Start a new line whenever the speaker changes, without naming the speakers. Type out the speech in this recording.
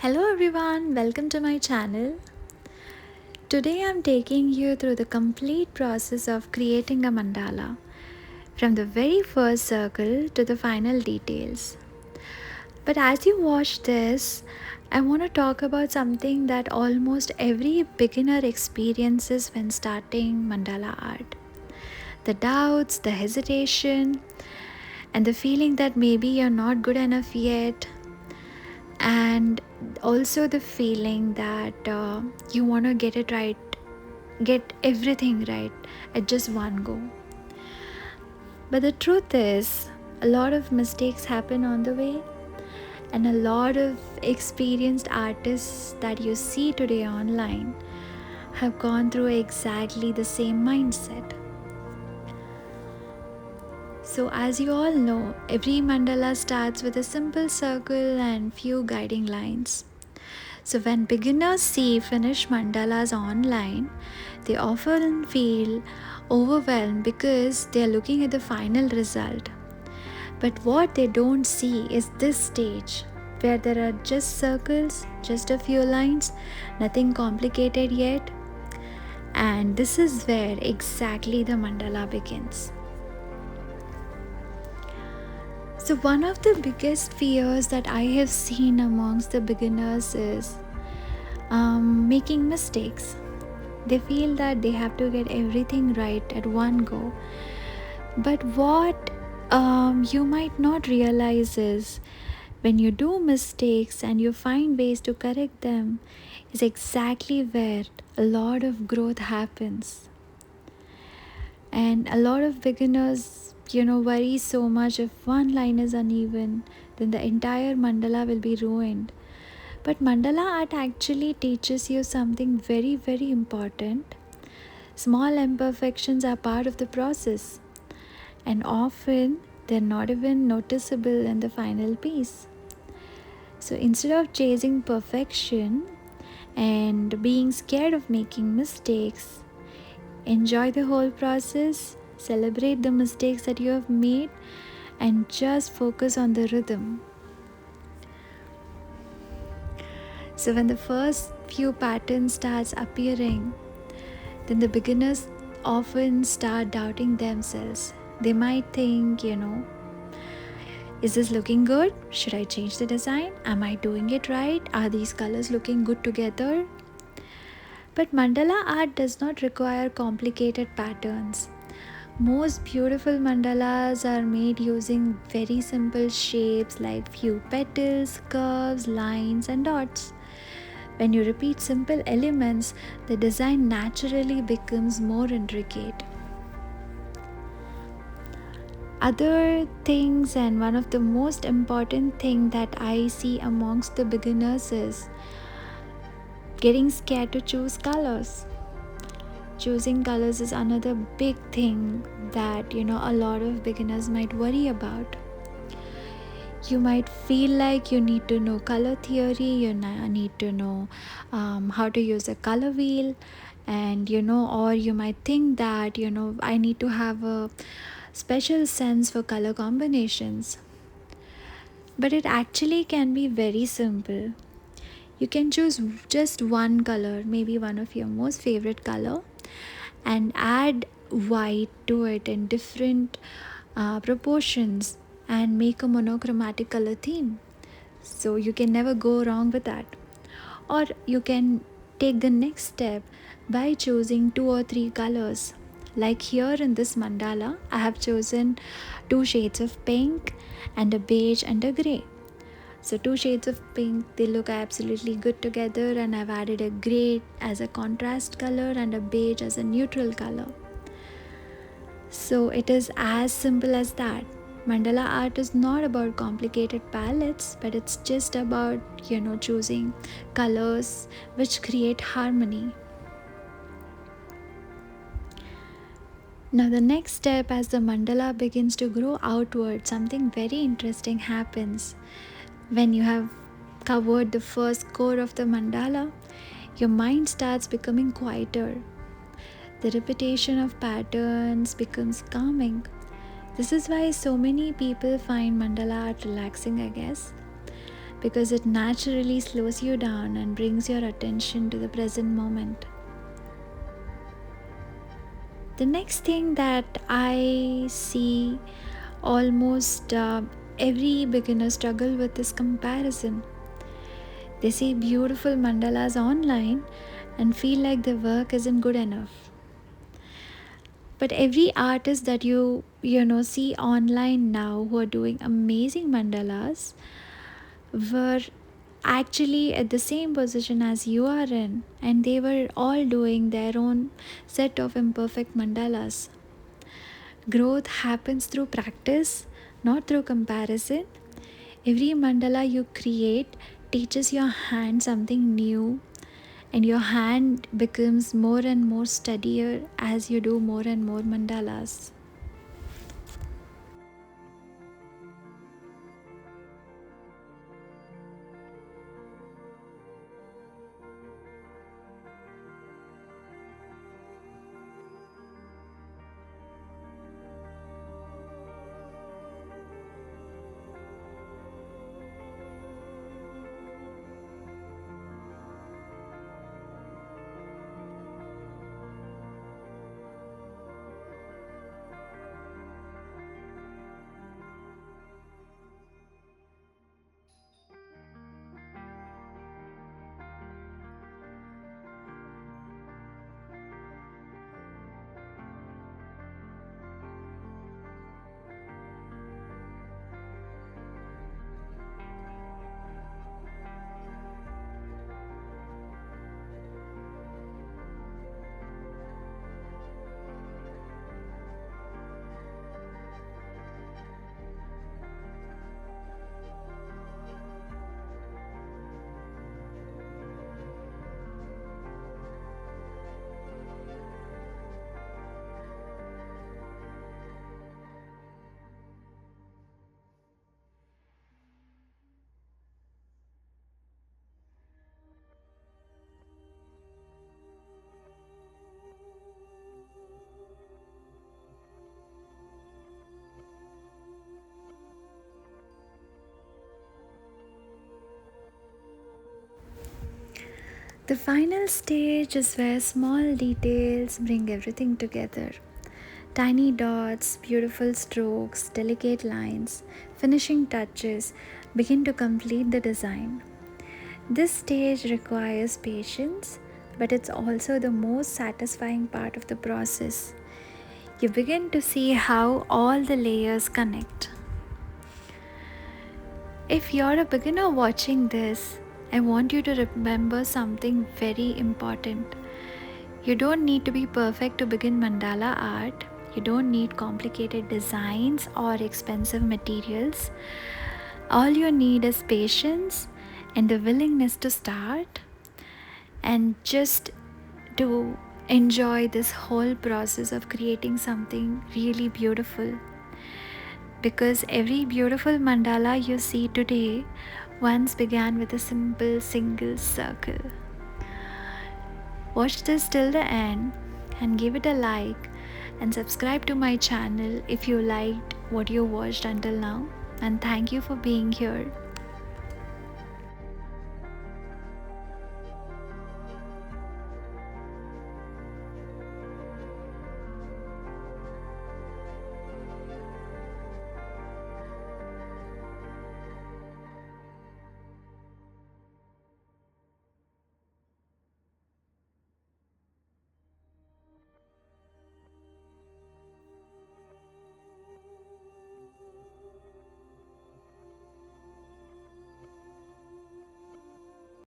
Hello everyone, welcome to my channel. Today I'm taking you through the complete process of creating a mandala, from the very first circle to the final details. But as you watch this, I want to talk about something that almost every beginner experiences when starting mandala art. The doubts, the hesitation, and the feeling that maybe you're not good enough yet, and also the feeling that you want to get it right, get everything right at just one go. But the truth is, a lot of mistakes happen on the way, and a lot of experienced artists that you see today online have gone through exactly the same mindset. So, as you all know, every mandala starts with a simple circle and few guiding lines. So, when beginners see finished mandalas online, they often feel overwhelmed because they are looking at the final result. But what they don't see is this stage where there are just circles, just a few lines, nothing complicated yet. And this is where exactly the mandala begins. So, one of the biggest fears that I have seen amongst the beginners is making mistakes. They feel that they have to get everything right at one go. But what you might not realize is when you do mistakes and you find ways to correct them, is exactly where a lot of growth happens. And a lot of beginners, worry so much if one line is uneven, then the entire mandala will be ruined. But mandala art actually teaches you something very, very important. Small imperfections are part of the process, and often they're not even noticeable in the final piece. So instead of chasing perfection and being scared of making mistakes, enjoy the whole process, celebrate the mistakes that you have made, and just focus on the rhythm. So when the first few patterns starts appearing, then the beginners often start doubting themselves. They might think, is this looking good? Should I change the design? Am I doing it right? Are these colors looking good together? But mandala art does not require complicated patterns. Most beautiful mandalas are made using very simple shapes like few petals, curves, lines, and dots. When you repeat simple elements, the design naturally becomes more intricate. Other things, and one of the most important thing that I see amongst the beginners is getting scared to choose colors. Choosing colors is another big thing that a lot of beginners might worry about. You might feel like you need to know color theory, you need to know how to use a color wheel, and or you might think that I need to have a special sense for color combinations. But it actually can be very simple. You can choose just one color, maybe one of your most favorite color, and add white to it in different proportions and make a monochromatic color theme. So you can never go wrong with that. Or you can take the next step by choosing 2 or 3 colors. Like here in this mandala, I have chosen 2 shades of pink and a beige and a gray. So 2 shades of pink, they look absolutely good together, and I've added a gray as a contrast color and a beige as a neutral color. So it is as simple as that. Mandala art is not about complicated palettes, but it's just about, choosing colors which create harmony. Now, the next step, as the mandala begins to grow outward, something very interesting happens. When you have covered the first core of the mandala, your mind starts becoming quieter. The repetition of patterns becomes calming. This is why so many people find mandala art relaxing, I guess. because it naturally slows you down and brings your attention to the present moment. The next thing that I see almost every beginner struggle with is comparison. They see beautiful mandalas online and feel like their work isn't good enough. But every artist that you see online now who are doing amazing mandalas were actually at the same position as you are in, and they were all doing their own set of imperfect mandalas. Growth happens through practice, not through comparison. Every mandala you create teaches your hand something new, and your hand becomes more and more steadier as you do more and more mandalas. The final stage is where small details bring everything together. Tiny dots, beautiful strokes, delicate lines, finishing touches begin to complete the design. This stage requires patience, but it's also the most satisfying part of the process. You begin to see how all the layers connect. If you're a beginner watching this, I want you to remember something very important. You don't need to be perfect to begin mandala art. You don't need complicated designs or expensive materials. All you need is patience and the willingness to start and just to enjoy this whole process of creating something really beautiful. Because every beautiful mandala you see today once began with a simple single circle. Watch this till the end and give it a like and subscribe to my channel if you liked what you watched until now. And thank you for being here.